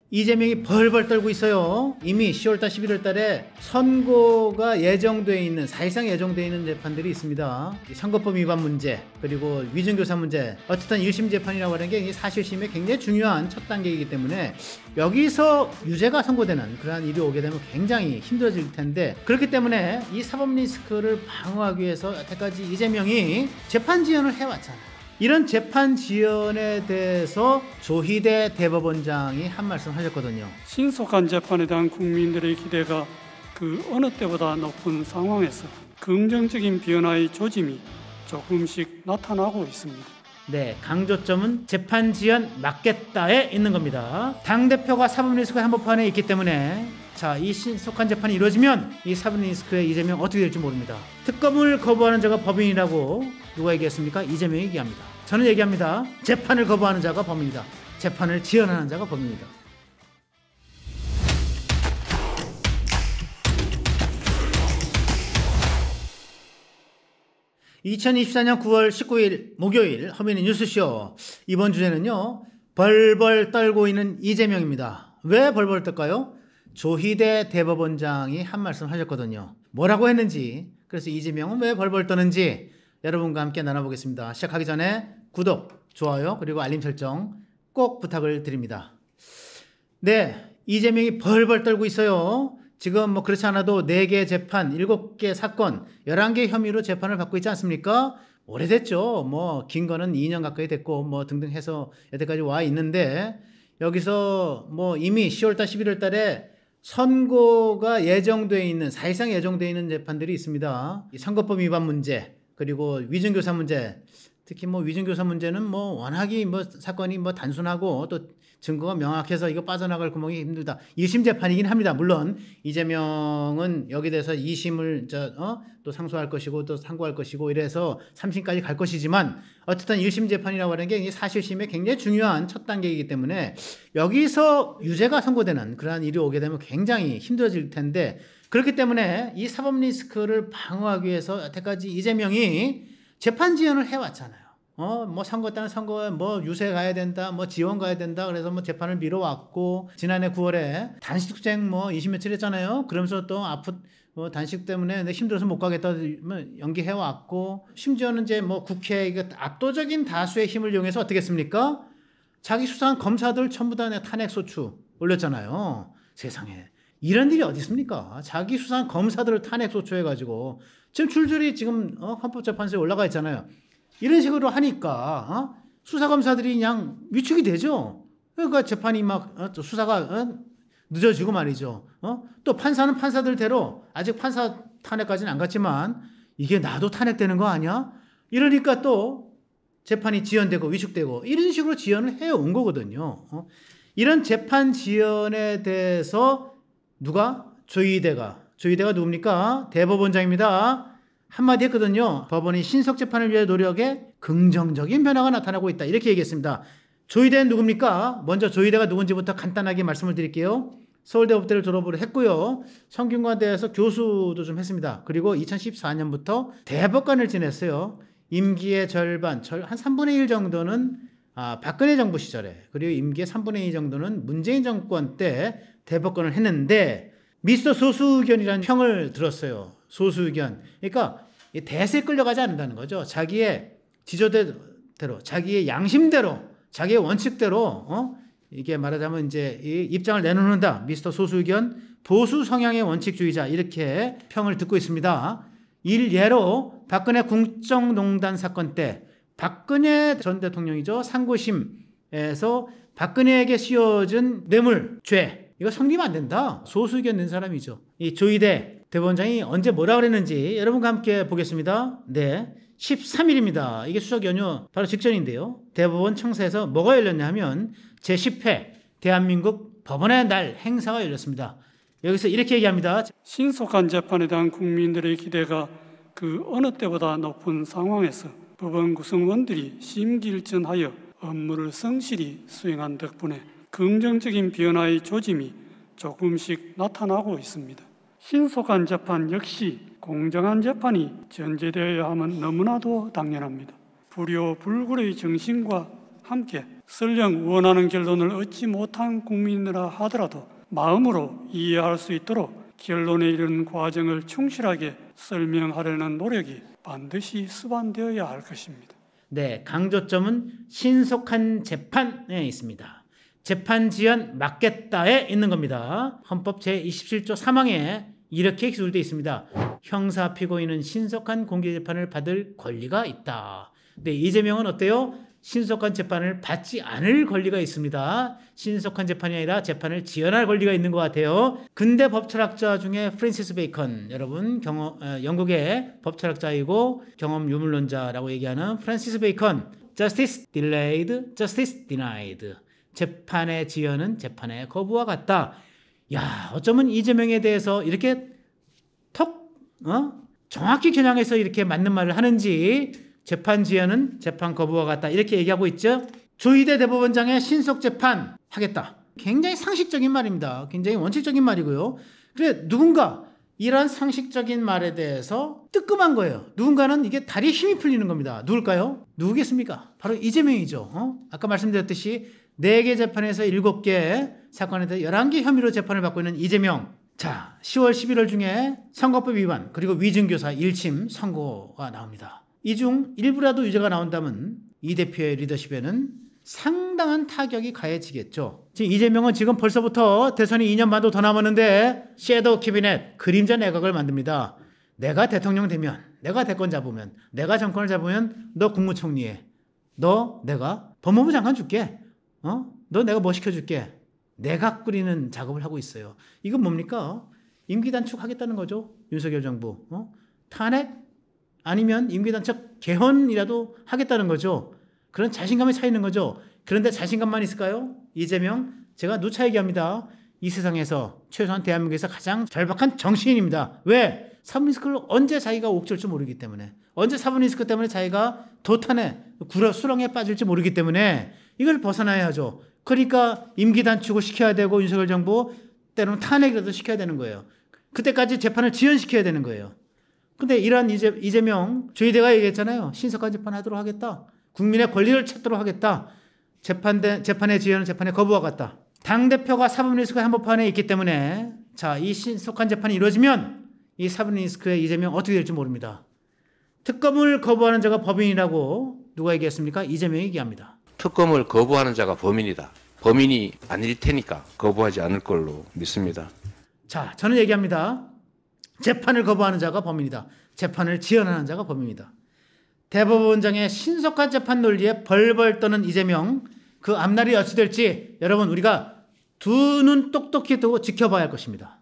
이재명이 벌벌 떨고 있어요. 이미 10월달, 11월달에 선고가 예정되어 있는, 사실상 예정되어 있는 재판들이 있습니다. 선거법 위반 문제, 그리고 위증교사 문제, 어쨌든 1심 재판이라고 하는 게 사실심의 굉장히 중요한 첫 단계이기 때문에 여기서 유죄가 선고되는 그러한 일이 오게 되면 굉장히 힘들어질 텐데, 그렇기 때문에 이 사법 리스크를 방어하기 위해서 여태까지 이재명이 재판 지연을 해왔잖아요. 이런 재판 지연에 대해서 조희대 대법원장이 한 말씀 하셨거든요. 신속한 재판에 대한 국민들의 기대가 그 어느 때보다 높은 상황에서 긍정적인 변화의 조짐이 조금씩 나타나고 있습니다. 네, 강조점은 재판 지연 막겠다에 있는 겁니다. 당대표가 사법 리스크 한복판에 있기 때문에 자, 이 신속한 재판이 이루어지면 이 사법 리스크의 이재명 어떻게 될지 모릅니다. 특검을 거부하는 자가 법인이라고 누가 얘기했습니까? 이재명이 얘기합니다. 저는 얘기합니다. 재판을 거부하는 자가 범인이다. 재판을 지연하는 자가 범인이다. (2024년 9월 19일) 목요일 허민의 뉴스쇼. 이번 주제는요, 벌벌 떨고 있는 이재명입니다. 왜 벌벌 떨까요? 조희대 대법원장이 한 말씀 하셨거든요. 뭐라고 했는지, 그래서 이재명은 왜 벌벌 떠는지 여러분과 함께 나눠보겠습니다. 시작하기 전에 구독, 좋아요, 그리고 알림 설정 꼭 부탁을 드립니다. 네, 이재명이 벌벌 떨고 있어요. 지금 뭐 그렇지 않아도 4개 재판, 7개 사건, 11개 혐의로 재판을 받고 있지 않습니까? 오래됐죠. 뭐 긴 거는 2년 가까이 됐고 뭐 등등 해서 여태까지 와 있는데, 여기서 뭐 이미 10월달, 11월달에 선고가 예정되어 있는, 사실상 예정되어 있는 재판들이 있습니다. 선거법 위반 문제, 그리고 위증교사 문제, 특히 뭐 위증교사 문제는 뭐 워낙이 뭐 사건이 뭐 단순하고 또 증거가 명확해서 이거 빠져나갈 구멍이 힘들다. 1심 재판이긴 합니다. 물론 이재명은 여기 대해서 2심을 또 상소할 것이고 또 상고할 것이고 이래서 3심까지 갈 것이지만, 어쨌든 1심 재판이라고 하는 게 사실심의 굉장히 중요한 첫 단계이기 때문에 여기서 유죄가 선고되는 그러한 일이 오게 되면 굉장히 힘들어질 텐데, 그렇기 때문에 이 사법 리스크를 방어하기 위해서 여태까지 이재명이 재판 지연을 해왔잖아요. 뭐 선거 때는 선거에 뭐 유세 가야 된다, 뭐 지원 가야 된다, 그래서 뭐 재판을 미뤄왔고, 지난해 9월에 단식투쟁 뭐 20 며칠 했잖아요. 그러면서 또 단식 때문에 힘들어서 못 가겠다 연기해왔고, 심지어는 이제 뭐 국회 압도적인 다수의 힘을 이용해서 어떻게 했습니까? 자기 수사한 검사들 전부 다 탄핵 소추 올렸잖아요. 세상에. 이런 일이 어디 있습니까? 자기 수사한 검사들을 탄핵 소추해가지고 지금 줄줄이 지금 헌법재판소에 올라가 있잖아요. 이런 식으로 하니까 수사검사들이 그냥 위축이 되죠. 그러니까 재판이 막 수사가 늦어지고 말이죠. 또 판사는 판사들대로, 아직 판사 탄핵까지는 안 갔지만 이게 나도 탄핵되는 거 아니야? 이러니까 또 재판이 지연되고 위축되고 이런 식으로 지연을 해온 거거든요. 이런 재판 지연에 대해서 누가? 조희대가 누굽니까? 대법원장입니다. 한마디 했거든요. 법원이 신속재판을 위해 노력에 긍정적인 변화가 나타나고 있다, 이렇게 얘기했습니다. 조희대는 누굽니까? 먼저 조희대가 누군지부터 간단하게 말씀을 드릴게요. 서울대법대를 졸업을 했고요. 성균관대에서 교수도 좀 했습니다. 그리고 2014년부터 대법관을 지냈어요. 임기의 절반, 한 3분의 1 정도는 박근혜 정부 시절에, 그리고 임기의 3분의 2 정도는 문재인 정권 때 대법관을 했는데, 미스터 소수의견이라는 평을 들었어요. 소수의견. 그러니까 대세에 끌려가지 않는다는 거죠. 자기의 지조대로, 자기의 양심대로, 자기의 원칙대로 이게 말하자면 이제 이 입장을 내놓는다. 미스터 소수의견, 보수 성향의 원칙주의자, 이렇게 평을 듣고 있습니다. 일예로 박근혜 국정농단 사건 때 박근혜 전 대통령이죠. 상고심에서 박근혜에게 씌워진 뇌물죄, 이거 성립 안 된다. 소수의견 낸 사람이죠. 이 조희대 대법원장이 언제 뭐라 그랬는지 여러분과 함께 보겠습니다. 네, 13일입니다. 이게 추석 연휴 바로 직전인데요. 대법원 청사에서 뭐가 열렸냐 하면 제10회 대한민국 법원의 날 행사가 열렸습니다. 여기서 이렇게 얘기합니다. 신속한 재판에 대한 국민들의 기대가 그 어느 때보다 높은 상황에서 법원 구성원들이 심기일전하여 업무를 성실히 수행한 덕분에 긍정적인 변화의 조짐이 조금씩 나타나고 있습니다. 신속한 재판 역시 공정한 재판이 전제되어야 함은 너무나도 당연합니다. 불효불굴의 정신과 함께 설령 원하는 결론을 얻지 못한 국민이라 하더라도 마음으로 이해할 수 있도록 결론에 이르는 과정을 충실하게 설명하려는 노력이 반드시 수반되어야 할 것입니다. 네, 강조점은 신속한 재판에 있습니다. 재판 지연 막겠다에 있는 겁니다. 헌법 제27조 3항에 이렇게 기술되어 있습니다. 형사 피고인은 신속한 공개재판을 받을 권리가 있다. 네, 이재명은 어때요? 신속한 재판을 받지 않을 권리가 있습니다. 신속한 재판이 아니라 재판을 지연할 권리가 있는 것 같아요. 근대 법철학자 중에 프랜시스 베이컨, 여러분 영국의 법철학자이고 경험 유물론자라고 얘기하는 프랜시스 베이컨, Justice delayed, justice denied. 재판의 지연은 재판의 거부와 같다. 야, 어쩌면 이재명에 대해서 이렇게 정확히 겨냥해서 이렇게 맞는 말을 하는지. 재판 지연은 재판 거부와 같다. 이렇게 얘기하고 있죠. 조희대 대법원장의 신속 재판 하겠다. 굉장히 상식적인 말입니다. 굉장히 원칙적인 말이고요. 그래, 누군가 이런 상식적인 말에 대해서 뜨끔한 거예요. 누군가는 이게 다리에 힘이 풀리는 겁니다. 누굴까요? 누구겠습니까? 바로 이재명이죠. 아까 말씀드렸듯이 4개 재판에서 7개 사건에 대해 11개 혐의로 재판을 받고 있는 이재명. 자, 10월 11월 중에 선거법 위반 그리고 위증교사 1심 선고가 나옵니다. 이 중 일부라도 유죄가 나온다면 이 대표의 리더십에는 상당한 타격이 가해지겠죠. 지금 이재명은 지금 벌써부터 대선이 2년 반도 더 남았는데 섀도우 캐비넷, 그림자 내각을 만듭니다. 내가 대통령 되면, 내가 대권 잡으면, 내가 정권을 잡으면 너 국무총리해. 너 내가 법무부 장관 줄게. 너 내가 뭐 시켜줄게. 내각 꾸리는 작업을 하고 있어요. 이건 뭡니까? 임기 단축하겠다는 거죠. 윤석열 정부. 탄핵? 아니면 임기단축 개헌이라도 하겠다는 거죠. 그런 자신감에 차 있는 거죠. 그런데 자신감만 있을까요? 이재명, 제가 누차 얘기합니다. 이 세상에서 최소한 대한민국에서 가장 절박한 정치인입니다. 왜? 사법 리스크를 언제 자기가 옥죄할지 모르기 때문에, 언제 사법 리스크 때문에 자기가 도탄에 수렁에 빠질지 모르기 때문에 이걸 벗어나야 하죠. 그러니까 임기 단축을 시켜야 되고 윤석열 정부 때로는 탄핵이라도 시켜야 되는 거예요. 그때까지 재판을 지연시켜야 되는 거예요. 근데 이런 이재명 조희대가 얘기했잖아요. 신속한 재판하도록 하겠다. 국민의 권리를 찾도록 하겠다. 재판의 지연은 재판의 거부와 같다. 당대표가 사법 리스크 한복판에 있기 때문에 자, 이 신속한 재판이 이루어지면 이 사법 리스크의 이재명 어떻게 될지 모릅니다. 특검을 거부하는 자가 법인이라고 누가 얘기했습니까? 이재명이 얘기합니다. 특검을 거부하는 자가 범인이다. 범인이 아닐 테니까 거부하지 않을 걸로 믿습니다. 자, 저는 얘기합니다. 재판을 거부하는 자가 범인이다. 재판을 지연하는 자가 범인이다. 대법원장의 신속한 재판 논리에 벌벌 떠는 이재명, 그 앞날이 어찌 될지 여러분 우리가 두 눈 똑똑히 두고 지켜봐야 할 것입니다.